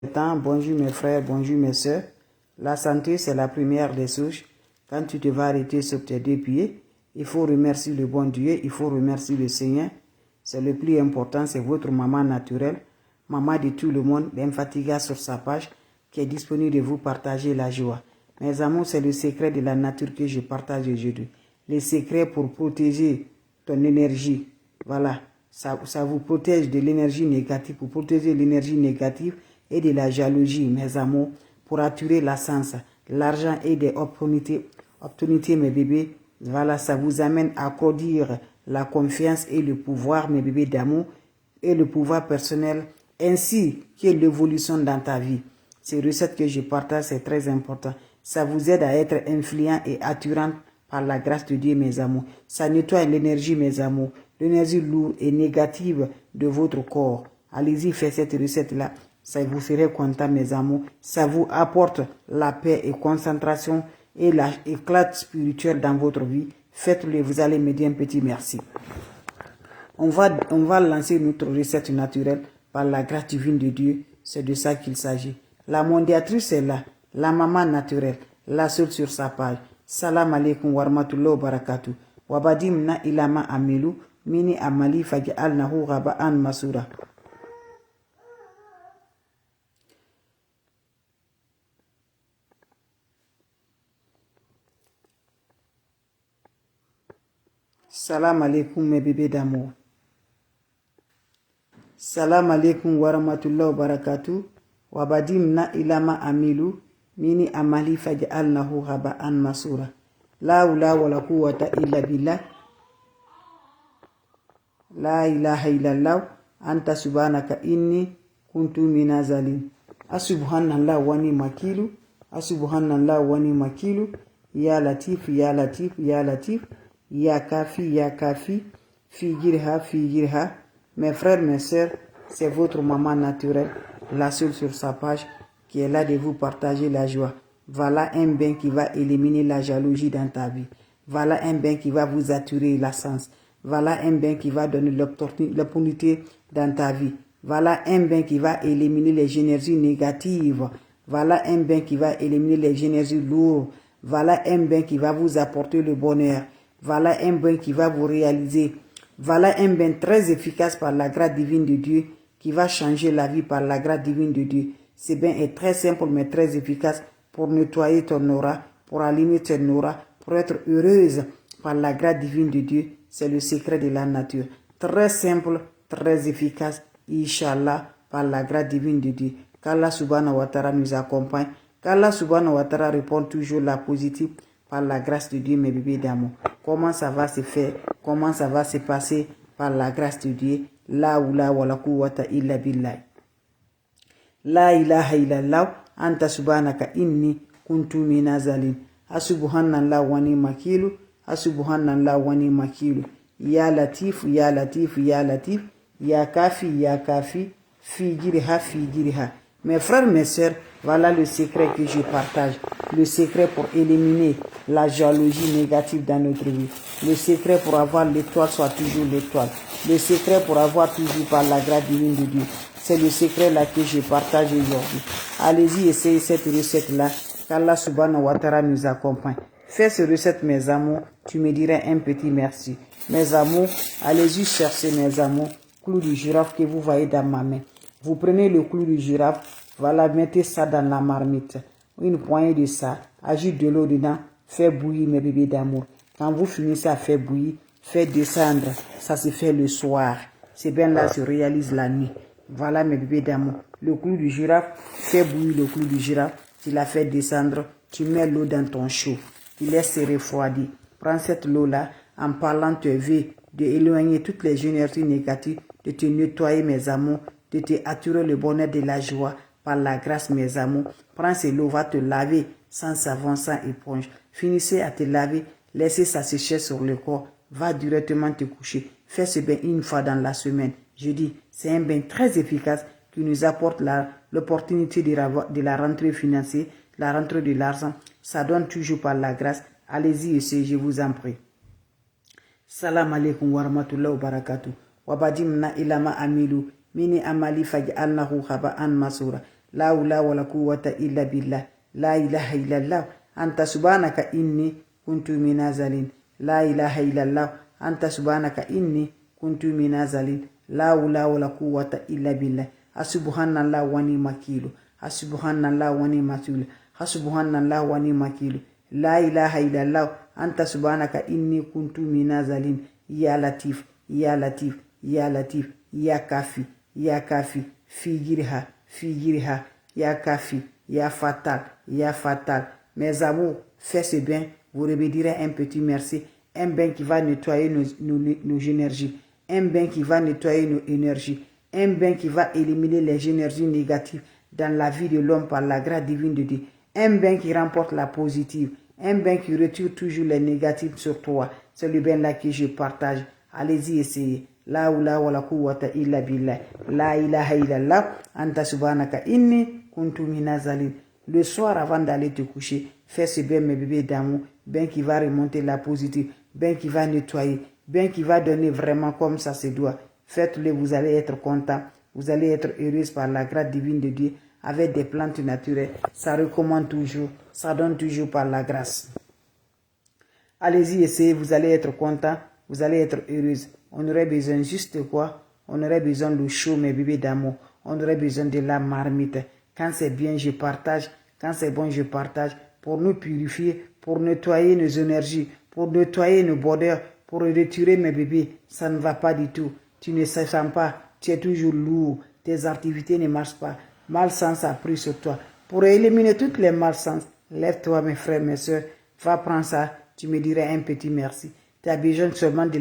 Bonjour mes frères, bonjour mes soeurs. La santé, c'est la première des souches. Quand tu te vas arrêter sur tes deux pieds, il faut remercier le bon Dieu, il faut remercier le Seigneur. C'est le plus important, c'est votre maman naturelle, maman de tout le monde, l'Infatiga sur sa page, qui est disponible de vous partager la joie. Mes amours, c'est le secret de la nature que je partage aujourd'hui. Les secrets pour protéger ton énergie. Voilà, ça vous protège de l'énergie négative, pour protéger l'énergie négative et de la jalousie, mes amours, pour attirer la sens, l'argent et des opportunités, mes bébés. Voilà, ça vous amène à produire la confiance et le pouvoir, mes bébés d'amour, et le pouvoir personnel, ainsi que l'évolution dans ta vie. Ces recettes que je partage, c'est très important. Ça vous aide à être influent et attirant par la grâce de Dieu, mes amours. Ça nettoie l'énergie, mes amours, l'énergie lourde et négative de votre corps. Allez-y, faites cette recette-là. Ça vous ferait content, mes amours. Ça vous apporte la paix et concentration et l'éclat spirituel dans votre vie. Faites-le, vous allez me dire un petit merci. On va lancer notre recette naturelle par la grâce divine de Dieu. C'est de ça qu'il s'agit. La mondiatrice est là, la maman naturelle, la seule sur sa page. Salam alaikum warahmatullahi wabarakatuh. Wabadim na ilama amilu, mini amali faj'al nahu raba'an masura. Salam alaikum mes bébés d'amour. Salam alaikum warahmatullahi wabarakatuh. Wabadim na ilama amilu, mini amali faj'al nahu raba'an masura. La hawla wala quwwata illa billah. La ilaha illallah. Anta subhanaka inni kuntu minazalin. Asubhanallah wani makilu. Asubhanallah wani makilu. Ya latif, ya latif, ya latif. Ya kafi, ya kafi. Figirha, figirha. Mes frères, mes sœurs, c'est votre maman naturelle, la seule sur sa page, qui est là de vous partager la joie. Voilà un bain qui va éliminer la jalousie dans ta vie. Voilà un bain qui va vous attirer la sens. Voilà un bain qui va donner l'opportunité dans ta vie. Voilà un bain qui va éliminer les énergies négatives. Voilà un bain qui va éliminer les énergies lourdes. Voilà un bain qui va vous apporter le bonheur. Voilà un bain qui va vous réaliser. Voilà un bain très efficace par la grâce divine de Dieu qui va changer la vie par la grâce divine de Dieu. Ce bain est très simple mais très efficace pour nettoyer ton aura, pour aligner ton aura, pour être heureuse par la grâce divine de Dieu. C'est le secret de la nature. Très simple, très efficace, Inch'Allah, par la grâce divine de Dieu. Qu'Allah subhanahu wa ta'ala nous accompagne. Qu'Allah subhanahu wa ta'ala répond toujours la positive par la grâce de Dieu, mes bébés d'amour. Comment ça va se faire? Comment ça va se passer par la grâce de Dieu? La oula wa la quwwata illa billah. La ilaha illallah. Anta subhanaka inni kuntu minazalin. Asubhanallah wa ni makilu. Asubhanallah wa ni makilu. Ya latif, ya latif, ya latif. Ya kafi, ya kafi. Figirha, figirha. Mes frères, mes sœurs, voilà le secret que je partage. Le secret pour éliminer la jalousie négative dans notre vie. Le secret pour avoir l'étoile soit toujours l'étoile. Le secret pour avoir toujours par la grâce divine de Dieu. C'est le secret là que je partage aujourd'hui. Allez-y, essayez cette recette-là. Qu'Allah subhanahu wa ta'ala nous accompagne. Fais cette recette, mes amours. Tu me dirais un petit merci. Mes amours, allez-y chercher, mes amours, clou du girafe que vous voyez dans ma main. Vous prenez le clou du girafe, voilà, mettez ça dans la marmite. Une poignée de ça, ajoutez de l'eau dedans, faites bouillir, mes bébés d'amour. Quand vous finissez à faire bouillir, faites descendre. Ça se fait le soir. Ces bains-là se réalisent la nuit. Voilà, mes bébés d'amour. Le clou du girafe, fais bouillir le clou du girafe. Tu la fais descendre, tu mets l'eau dans ton chaud. Tu laisses se refroidir. Prends cette eau-là, en parlant, te veux d'éloigner toutes les énergies négatives, de te nettoyer, mes amours, de te attirer le bonheur de la joie par la grâce, mes amours. Prends cette eau, va te laver sans savon, sans éponge. Finissez à te laver, laissez ça sécher sur le corps, va directement te coucher. Fais ce bain une fois dans la semaine. Je dis, c'est un bain très efficace qui nous apporte l'opportunité de la rentrée financière, la rentrée de l'argent. Ça donne toujours par la grâce. Allez-y essayez, je vous en prie. Salam alaikum warahmatullahi wabarakatuh. Wabadim na ilama amilu. Mini amali faj'alnahu haba'an masura. La hawla wa la quwwata illa billah. La ilaha illallah. Anta subhanaka inni kuntu minazalin. La ilaha illallah. Anta subhanaka inni kuntu minazalin. La hawla wa la quwwata illa billah. Asubhanallah wa ni makilu. Asubhanallah wa ni makilu. Asubhanallah wa ni makilu. La ilaha illallah. Anta subhanaka inni kuntu minazalin. Ya latif, ya latif, ya latif, ya kafi, ya kafi, figirha, ya kafi, ya fatal, ya fatal. Mes amours, faites ce bain, vous remédierez un petit merci, un bain qui va nettoyer nos énergies, un bain qui va nettoyer nos énergies, un bain qui va éliminer les énergies négatives dans la vie de l'homme par la grâce divine de Dieu, un bain qui remporte la positive, un bain qui retire toujours les négatifs sur toi. C'est le bain là que je partage. Allez-y, essayez. La hawla wa la quwwata illa billah. La ilaha illallah. Anta subhanaka inni kuntu minazalin. Le soir avant d'aller te coucher, fais ce bain, mes bébés d'amour. Bain qui va remonter la positive. Bain qui va nettoyer. Bain qui va donner vraiment comme ça se doit. Faites-le, vous allez être content. Vous allez être heureuse par la grâce divine de Dieu. Avec des plantes naturelles. Ça recommande toujours. Ça donne toujours par la grâce. Allez-y, essayez, vous allez être content, vous allez être heureuse. On aurait besoin juste de quoi? On aurait besoin de chaud, mes bébés d'amour. On aurait besoin de la marmite. Quand c'est bien, je partage. Quand c'est bon, je partage. Pour nous purifier, pour nettoyer nos énergies, pour nettoyer nos bordeurs, pour retirer mes bébés. Ça ne va pas du tout. Tu ne sens pas. Tu es toujours lourd. Tes activités ne marchent pas. Malsens a pris sur toi. Pour éliminer toutes les malsens, lève-toi, mes frères, mes soeurs. Va prendre ça. Tu me dirais un petit merci. Tu as besoin seulement de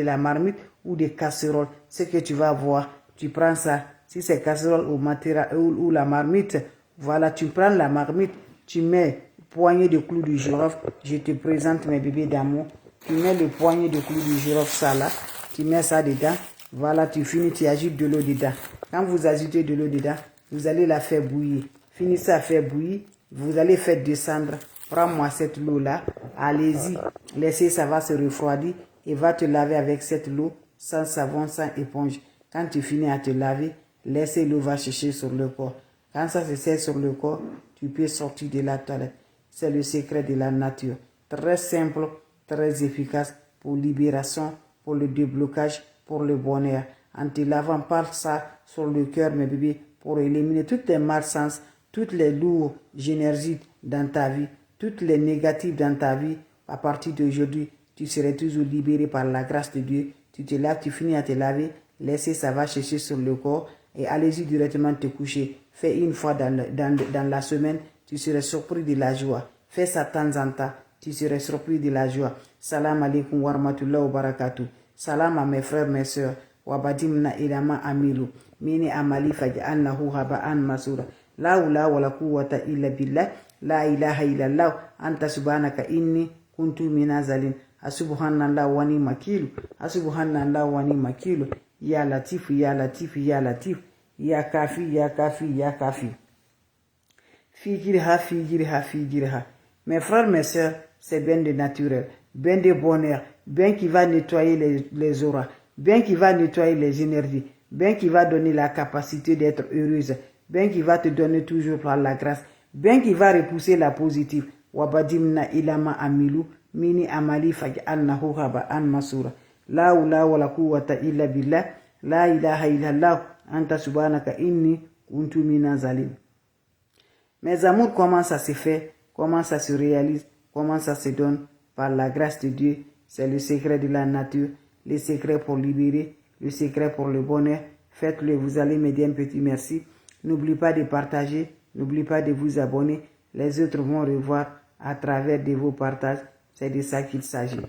la marmite ou des casseroles. Ce que tu vas voir, tu prends ça. Si c'est casserole ou la marmite, voilà, tu prends la marmite, tu mets poignée de clous de girofle. Je te présente mes bébés d'amour. Tu mets le poignet de clous de girofle, ça là. Tu mets ça dedans. Voilà, tu finis, tu ajoutes de l'eau dedans. Quand vous ajoutez de l'eau dedans, vous allez la faire bouillir. Finissez à faire bouillir. Vous allez faire descendre. Prends-moi cette eau-là, allez-y, laissez, ça va se refroidir et va te laver avec cette eau, sans savon, sans éponge. Quand tu finis à te laver, laissez l'eau va chercher sur le corps. Quand ça se sert sur le corps, tu peux sortir de la toilette. C'est le secret de la nature. Très simple, très efficace pour libération, pour le déblocage, pour le bonheur. En te lavant par ça sur le cœur, mes bébés, pour éliminer toutes les malsens, toutes les lourdes énergies dans ta vie, toutes les négatives dans ta vie, à partir d'aujourd'hui, tu seras toujours libéré par la grâce de Dieu. Tu te laves, tu finis à te laver, laissez ça va chercher sur le corps et allez-y directement te coucher. Fais une fois dans la semaine, tu seras surpris de la joie. Fais ça de temps en temps, tu seras surpris de la joie. Salam alaikum wa rahmatullahi wa barakatuh. Salam à mes frères, mes soeurs. Wa badimna ilama amilu. Mini amali faj'alnahu haba'an masura. La hawla wa la quwwata illa billah. La ilaha illallah. Anta subhanaka inni kuntu minazalin. Asubhanallah wa ni makilu. Asubhanallah wa ni makilu. Ya latif, ya latif, ya latif. Ya kafi, ya kafi, ya kafi. Figirha, figirha, figirha. Mes frères, mes soeurs, c'est bien de naturel, bien de bonheur, bien qui va nettoyer les auras, bien qui va nettoyer les énergies, bien qui va donner la capacité d'être heureuse, bien qui va te donner toujours par la grâce, bien qui va repousser la positive. Wabadimna ilama amilu, mini amali faj'alnahu haba'an masura. La hawla wa la quwwata illa billah, la ilaha illallah, anta subhanaka inni kuntu minazalin. Mes amours, comment ça se fait, comment ça se réalise, comment ça se donne par la grâce de Dieu. C'est le secret de la nature, le secret pour libérer, le secret pour le bonheur. Faites-le, vous allez me dire un petit merci. N'oubliez pas de partager, n'oubliez pas de vous abonner. Les autres vont revoir à travers de vos partages. C'est de ça qu'il s'agit.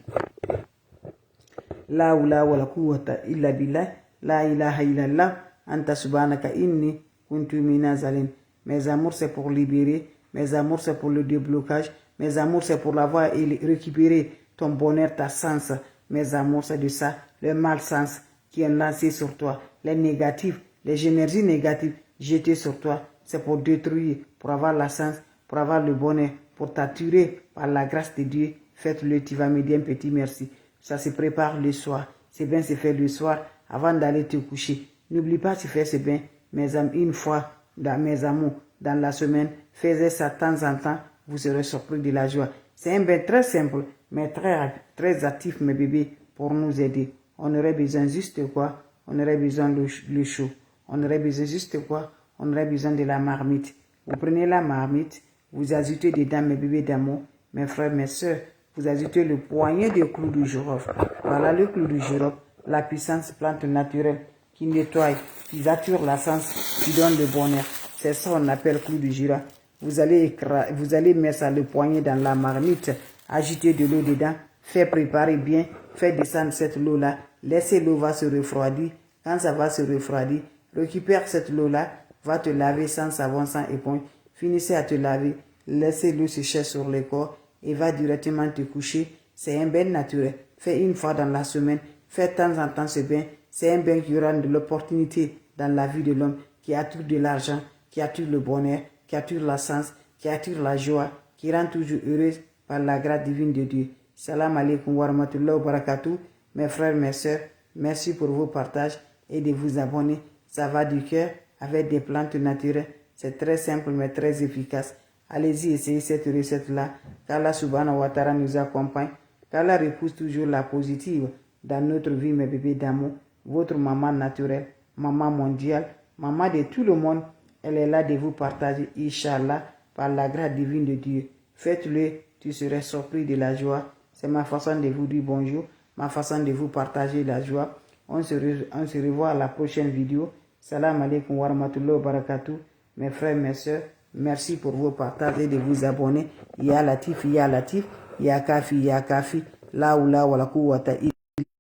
La hawla wa la quwwata illa billah, la ilaha illallah, anta subhanaka inni kuntu minazalin. Mes amours, c'est pour libérer. Mes amours, c'est pour le déblocage. Mes amours, c'est pour l'avoir et récupérer ton bonheur, ta sens. Mes amours, c'est de ça. Le malsens qui est lancé sur toi. Les négatifs, les énergies négatives jetées sur toi. C'est pour détruire, pour avoir la sens, pour avoir le bonheur, pour t'attirer par la grâce de Dieu. Faites-le, tu vas me dire un petit merci. Ça se prépare le soir. C'est bien se faire le soir avant d'aller te coucher. N'oublie pas de faire ce bain, mes amis, une fois dans mes amours, dans la semaine. Faites ça de temps en temps, vous serez surpris de la joie. C'est un bain très simple, mais très actif, mes bébés, pour nous aider. On aurait besoin juste quoi? On aurait besoin le chaud. On aurait besoin juste quoi? On aurait besoin de la marmite. Vous prenez la marmite, vous ajoutez dedans, mes bébés d'amour, mes frères, mes soeurs, vous ajoutez le poignet de clou de girofle. Voilà le clou de girofle, la puissance plante naturelle qui nettoie, qui attire la sens, qui donne le bonheur. C'est ça qu'on appelle clou de girofle. Vous allez mettre ça, le poignet dans la marmite, ajouter de l'eau dedans, faire préparer bien, faire descendre cette eau-là, laissez l'eau va se refroidir. Quand ça va se refroidir, récupère cette eau-là, va te laver sans savon, sans éponge, finissez à te laver, laissez l'eau sécher sur le corps et va directement te coucher. C'est un bain naturel. Fais une fois dans la semaine, fais de temps en temps ce bain. C'est un bain qui rend de l'opportunité dans la vie de l'homme, qui attire de l'argent, qui attire le bonheur, qui attire la sens, qui attire la joie, qui rend toujours heureuse par la grâce divine de Dieu. Salam alaikum wa rahmatullahi wa barakatuh. Mes frères, mes soeurs, merci pour vos partages et de vous abonner. Ça va du cœur avec des plantes naturelles. C'est très simple mais très efficace. Allez-y, essayez cette recette-là. Qu'Allah subhanahu wa ta'ala nous accompagne. Qu'Allah repousse toujours la positive dans notre vie, mes bébés d'amour. Votre maman naturelle, maman mondiale, maman de tout le monde, elle est là de vous partager, Inch'Allah, par la grâce divine de Dieu. Faites-le, tu serais surpris de la joie. C'est ma façon de vous dire bonjour, ma façon de vous partager la joie. On se revoit à la prochaine vidéo. Salam alaikum wa rahmatullahi wa barakatuh. Mes frères, mes soeurs, merci pour vos partages et de vous abonner. Ya Latif, Ya Latif, Ya Kafi, Ya Kafi, La ou la wa la quwwata